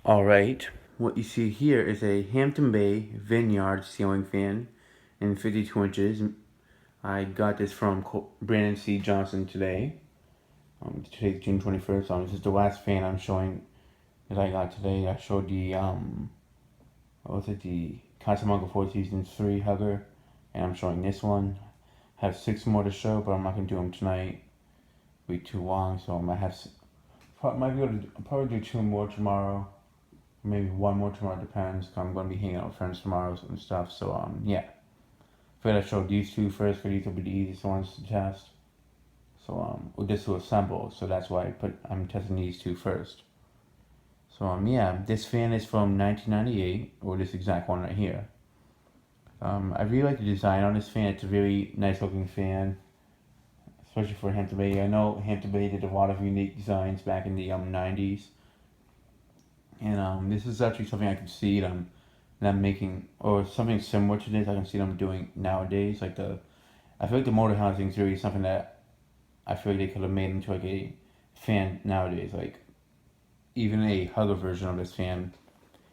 Alright, what you see here is a Hampton Bay Vineyard ceiling fan in 52 inches. I got this from Brandon C. Johnson today. Today's June 21st. This is the last fan I'm showing that I got today. I showed the, what was it, the Casablanca Four Seasons 3 hugger, and I'm showing this one. I have 6 more to show, but I'm not going to do them tonight. It'll be too long, so I might be able to probably do 2 more tomorrow. Maybe 1 more tomorrow, depends. I'm going to be hanging out with friends tomorrow and stuff. So, yeah. Figured I showed these 2 first, because these will be the easiest ones to test. So, this will assemble, so that's why I'm testing these 2 first. So, yeah, this fan is from 1998, or this exact one right here. I really like the design on this fan. It's a really nice looking fan, especially for Hampton Bay. I know Hampton Bay did a lot of unique designs back in the 90s. And this is actually something I can see them making, or something similar to this. I can see them doing nowadays. I feel like the motor housing is really something that I feel like they could have made into like a fan nowadays. Like even a hugger version of this fan,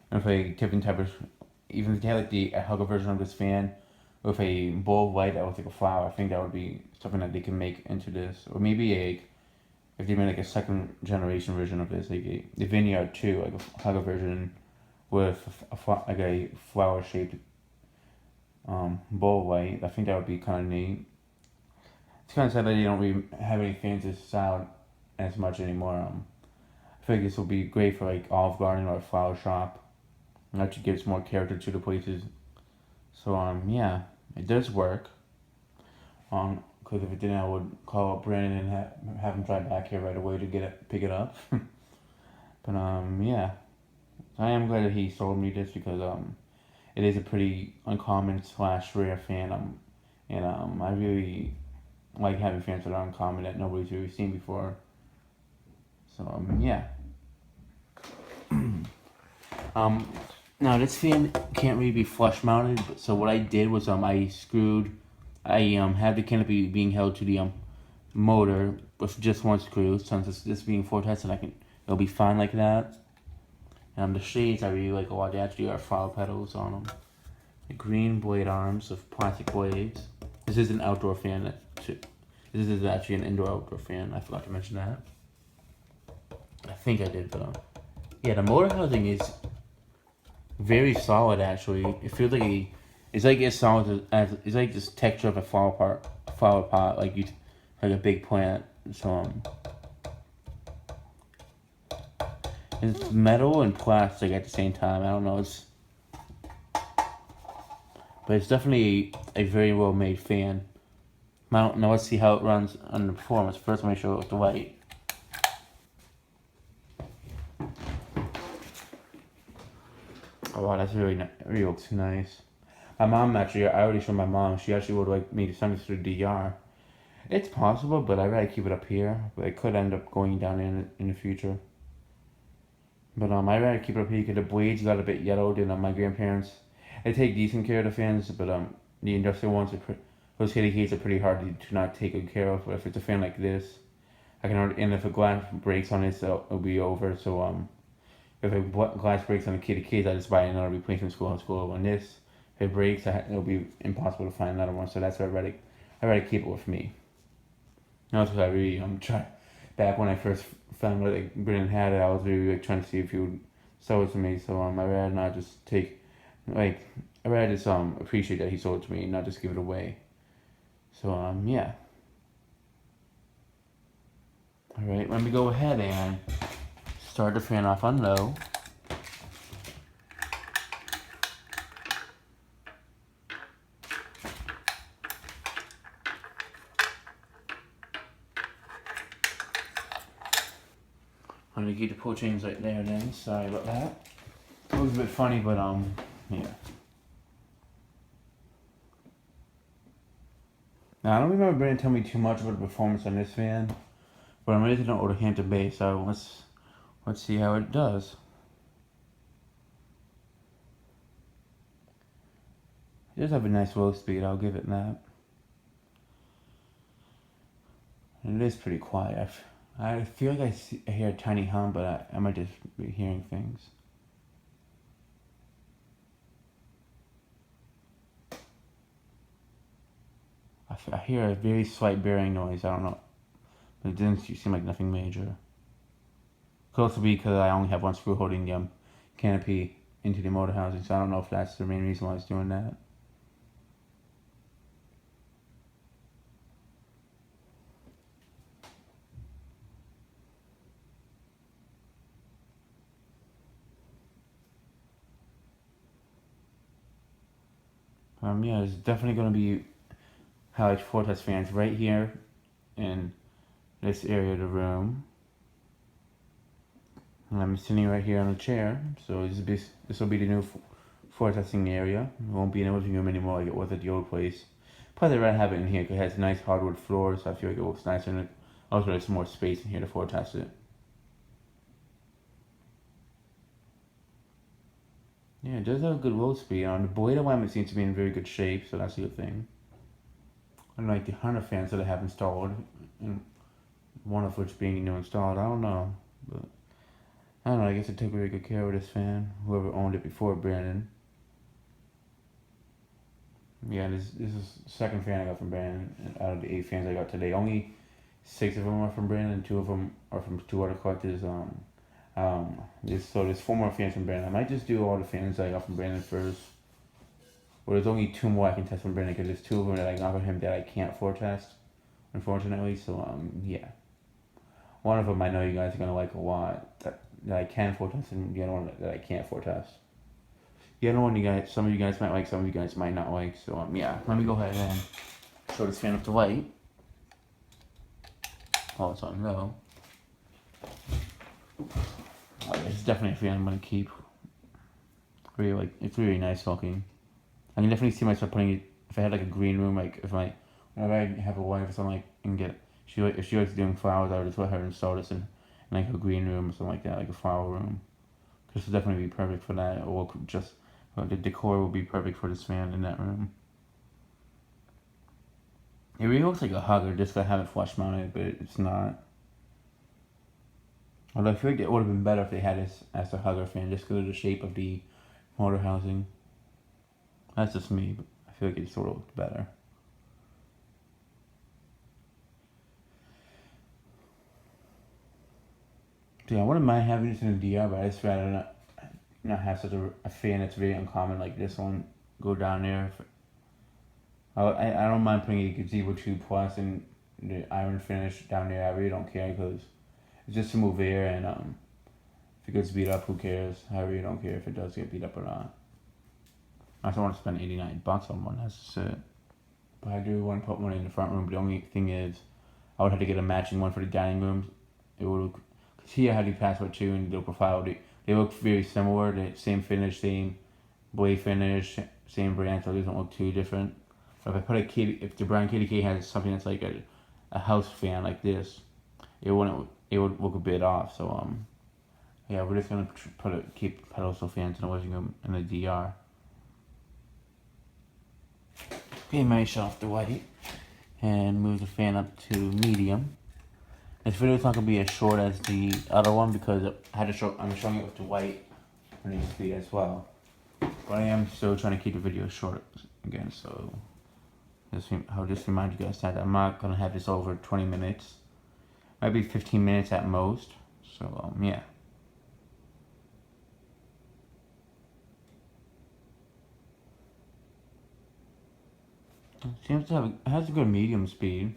and with a different type of, even if they had like a hugger version of this fan with a bowl of light that was like a flower, I think that would be something that they can make into this, or maybe if they made like a second generation version of this, like the Vineyard 2, like a hugger version with like a flower shaped bowl light, I think that would be kind of neat. It's kind of sad that they don't really have any fans this style as much anymore. I feel like this will be great for like Olive Garden or a flower shop. It actually gives more character to the places. So yeah, it does work. Because if it didn't, I would call up Brandon and have him drive back here right away to pick it up. But yeah, I am glad that he sold me this, because it is a pretty uncommon / rare fan. And I really like having fans that are uncommon that nobody's really seen before. So yeah. Now this fan can't really be flush mounted, so what I did was I had the canopy being held to the motor with just 1 screw. Since this being floor tested, it'll be fine like that. The shades I really like a lot. They actually are flower petals on them. The green blade arms of plastic blades. This is an outdoor fan. This is actually an indoor-outdoor fan. I forgot to mention that. I think I did, but yeah, the motor housing is very solid. Actually, it feels like it's like as solid as it's like this texture of a flower pot, like a big plant. So it's metal and plastic at the same time. I don't know. But it's definitely a very well made fan. Now let's see how it runs on the performance. First, let me show it with the light. Oh wow, that's really looks nice. My mom actually, I already showed my mom. She actually would like me to send this to the DR. It's possible, but I'd rather keep it up here. But it could end up going down in the future. But I'd rather keep it up here because the blades got a bit yellowed, and my grandparents, they take decent care of the fans, but the industrial ones those kitty cats are pretty hard to not take good care of. But if it's a fan like this, and if a glass breaks on it, so it'll be over. So if a glass breaks on the kitty case, I just buy another replacement school. On this, if it breaks, it'll be impossible to find another one. So that's why I rather keep it with me. And also, I really try. Back when I first found out like Brennan had it, I was really like trying to see if he would sell it to me. So I rather not just take, like, I rather just appreciate that he sold it to me and not just give it away. So yeah. All right, let me go ahead and start the fan off on low. I'm gonna keep the pull chains right there then. Sorry about that. It was a bit funny, but yeah. Now I don't remember Brandon telling me too much about the performance on this fan, but I'm ready to order Hampton Bay, so let's see how it does. It does have a nice low speed, I'll give it that. And it is pretty quiet. I feel like I hear a tiny hum, but I might just be hearing things. I hear a very slight bearing noise. I don't know, but it didn't seem like nothing major. Could also be because I only have one screw holding the canopy into the motor housing, so I don't know if that's the main reason why it's doing that. Yeah, there's definitely going to be highlight floor test fans right here in this area of the room. And I'm sitting right here on a chair, so this will be the new floor testing area. It won't be in the living room anymore like it was at the old place. Probably I'd rather have it in here because it has nice hardwood floors, so I feel like it looks nicer, and also there's some more space in here to floor test it. Yeah, it does have a good roll speed. The blade alignment seems to be in very good shape, so that's a good thing. Unlike the Hunter fans that I have installed, and one of which being installed, I don't know. But I don't know, I guess I took very good care of this fan, whoever owned it before Brandon. Yeah, this is the second fan I got from Brandon, out of the 8 fans I got today. Only 6 of them are from Brandon, and 2 of them are from 2 other collectors. There's 4 more fans from Brandon. I might just do all the fans I got from Brandon first. Well, there's only 2 more I can test from Brandon because there's 2 of them that I got from him that I can't floor test, unfortunately. So yeah, one of them I know you guys are gonna like a lot that I can floor test, and the other one that I can't floor test. The other one some of you guys might like, some of you guys might not like. So yeah, let me go ahead and show this fan up to light. Oh, it's on low. It's definitely a fan I'm gonna keep. Really it's really nice looking. I can definitely see myself putting it if I had like a green room, like whenever I have a wife or something if she likes doing flowers, I would just let her install this in like a green room or something like that, like a flower room. This would definitely be perfect for that. Or the decor will be perfect for this fan in that room. It really looks like a hugger just because I have it flush mounted, but it's not. Although I feel like it would have been better if they had this as a hugger fan, just because of the shape of the motor housing. That's just me, but I feel like it sort of looked better. So yeah, I wouldn't mind having this in a DR, but I just rather not have such a fan that's very uncommon like this one go down there. I don't mind putting a gazebo 2 plus and the iron finish down there. I really don't care because it's just to move air, and if it gets beat up, who cares? I really don't care if it does get beat up or not. I just want to spend $89 on one, that's just it. But I do want to put one in the front room, but the only thing is I would have to get a matching one for the dining room. It would look, because here I have the Password 2 and the profile, they look very similar, the same finish, same blade finish, same brand, so it doesn't look too different. But if the Brown KDK has something that's like a house fan like this, it would look a bit off. So yeah, we're just gonna keep pedestal fans in the living room in the DR. Okay, might shut off the white and move the fan up to medium. This video is not gonna be as short as the other one because I'm showing it with the white running speed as well. But I am still trying to keep the video short again, so I'll just remind you guys that I'm not gonna have this over 20 minutes. Might be 15 minutes at most. So yeah. It has a good medium speed.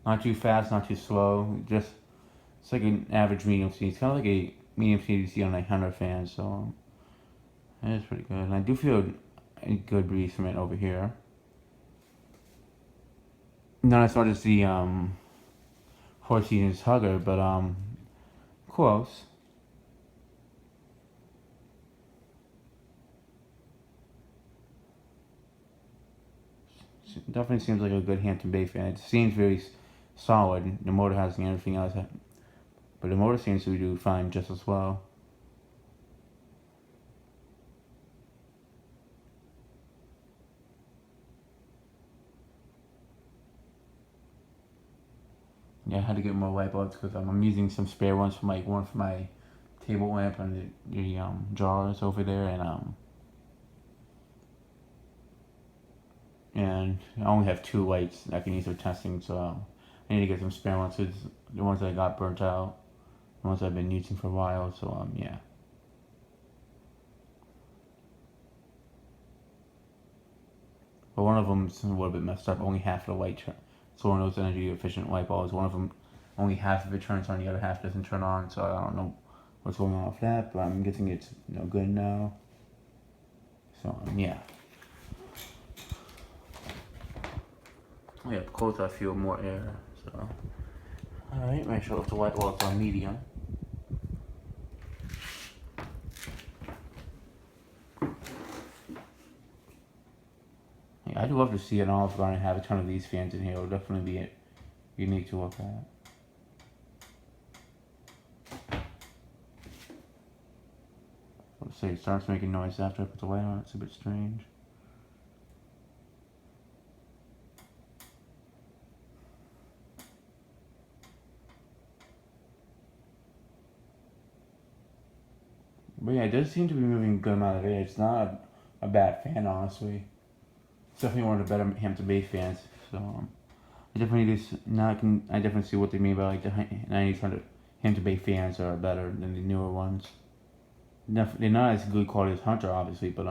Not too fast, not too slow. It's like an average medium speed. It's kind of like a medium speed you see on like Hunter fans. So it is pretty good. And I do feel a good breeze from it over here. No, it's not just the Four Seasons hugger, but close. It definitely seems like a good Hampton Bay fan. It seems very solid. The motor housing and everything else, but the motor seems to do fine just as well. Yeah, I had to get more light bulbs because I'm using some spare ones for one for my table lamp and the jars over there, and and I only have 2 lights that I can use for testing, so I need to get some spare ones. Cause the ones that I got burnt out, the ones I've been using for a while. So yeah. But one of them's a little bit messed up. Only half of the light. So one of those energy efficient light bulbs. One of them, only half of it turns on, the other half doesn't turn on. So I don't know what's going on with that, but I'm guessing it's good now. So yeah. Yeah, closer I feel more air. So alright, make sure it's the light bulb's on medium. Yeah, I'd love to see an Olive Garden have a ton of these fans in here. It would definitely be unique to look at. Let's say it starts making noise after I put the light on. It's a bit strange. But yeah, it does seem to be moving a good amount of air. It's not a bad fan, honestly. It's definitely one of the better Hampton Bay fans. So I definitely I definitely see what they mean by like the 90s Hampton Bay fans are better than the newer ones. They're not as good quality as Hunter, obviously, but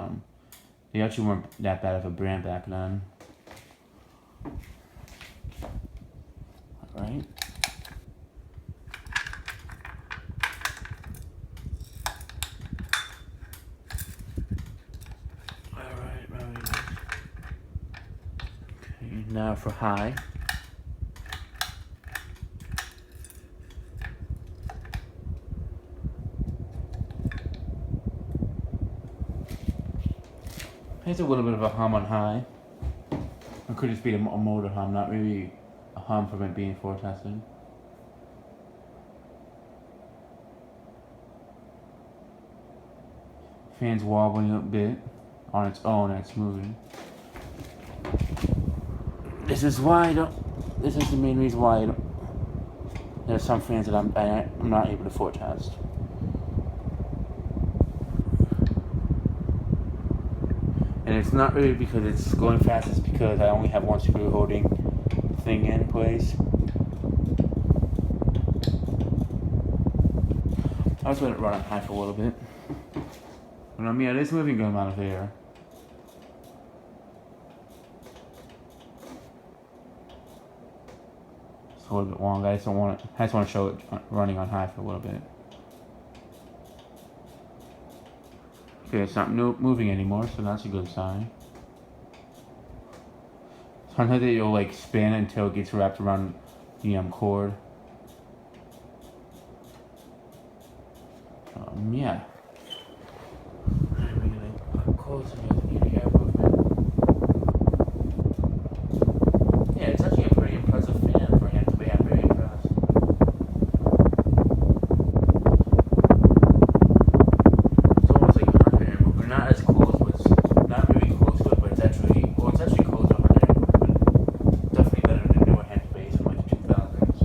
they actually weren't that bad of a brand back then. Alright. Alright. Okay, now for high. It's a little bit of a hum on high. It could just be a motor hum, not really a hum from it being floor tested. Fan's wobbling a bit on its own as it's moving. This is the main reason why there's some fans that I'm not able to floor test. And it's not really because it's going fast, it's because I only have one screw holding thing in place. I'll just let it run on high for a little bit. But it is moving a good amount of air. It's a little bit long. I just want to show it running on high for a little bit. Okay, it's not moving anymore, so that's a good sign. Sometimes it'll like spin until it gets wrapped around the cord. Yeah. I'm gonna get closer to the air movement. Yeah, it's actually a pretty impressive fan for him to be. I'm very impressed. It's almost like a hard air movement. Not as close, but not really close to it, but it's actually close to a hard air movement. Definitely better than the newer hand bass from like the 2000s.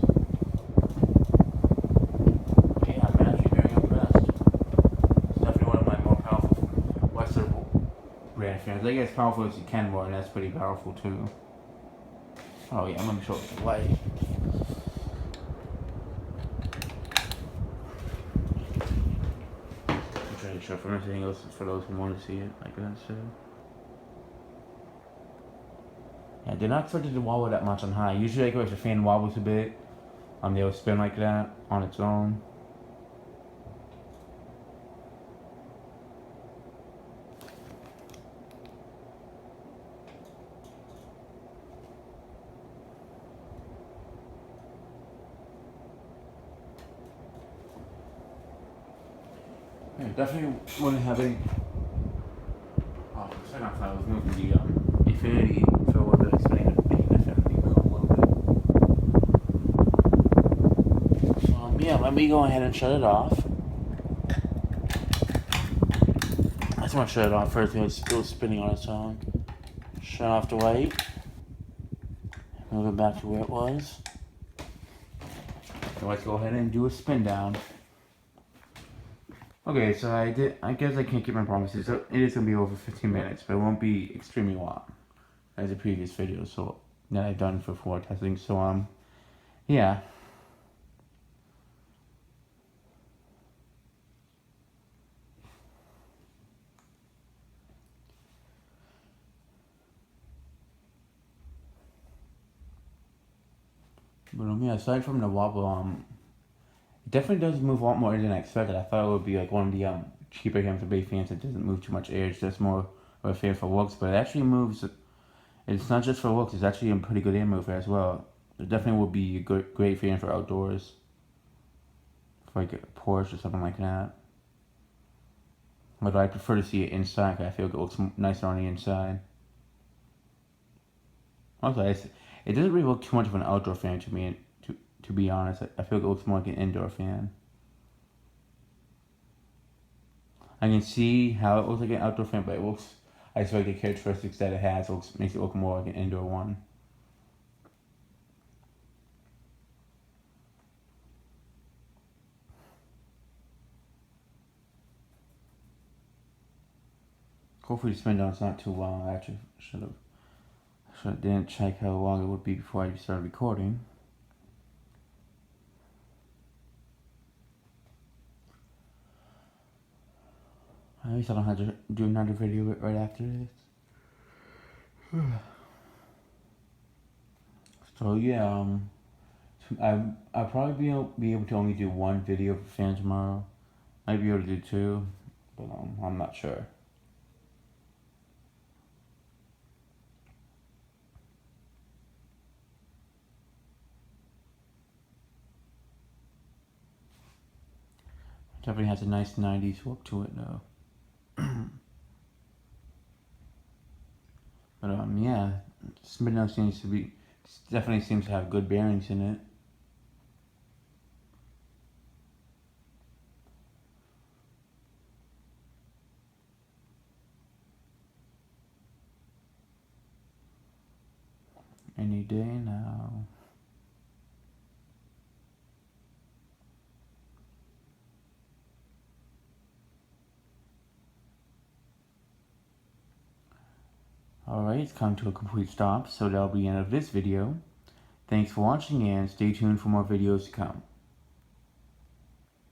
Yeah, I'm actually very impressed. It's definitely one of my more powerful Western brand fans. I guess powerful as you can more, and that's pretty powerful too. Oh yeah, I'm gonna show it the light. I'm trying to show from everything else for those who want to see it like that. So yeah, I did not expect it to wobble that much on high. Usually, if the fan wobbles a bit, they'll spin like that on its own. Yeah, definitely wouldn't have any. Oh, for a second I thought I was moving the Infinity for a little bit, explaining the Infinity a little bit. Yeah, let me go ahead and shut it off. I just want to shut it off first because it's still spinning on its own. Shut off the light. Move it back to where it was. So let's go ahead and do a spin down. Okay, so I guess I can't keep my promises. So it is going to be over 15 minutes, but it won't be extremely long. as the previous video, so that I've done for floor testing. So yeah. But yeah, aside from the wobble, it definitely does move a lot more air than I expected. I thought it would be like one of the cheaper Hampton Bay fans that doesn't move too much air. It's just more of a fan for looks, but it actually moves. It's not just for looks. It's actually a pretty good air mover as well. It definitely would be a great fan for outdoors, for like a porch or something like that. Although I prefer to see it inside, 'cause I feel like it looks nicer on the inside. Also, it doesn't really look too much of an outdoor fan to me. To be honest, I feel like it looks more like an indoor fan. I can see how it looks like an outdoor fan, but it looks. I just like the characteristics that it has. Makes it look more like an indoor one. Hopefully, the spin down's not too long. I actually didn't check how long it would be before I started recording. At least I don't have to do another video right after this. So yeah, I'll probably be able to only do one video for fan tomorrow. Might be able to do two, but I'm not sure. Definitely has a nice 90s look to it though. But yeah, Midnight definitely seems to have good bearings in it. Any day now. Alright, it's come to a complete stop, so that'll be the end of this video. Thanks for watching and stay tuned for more videos to come.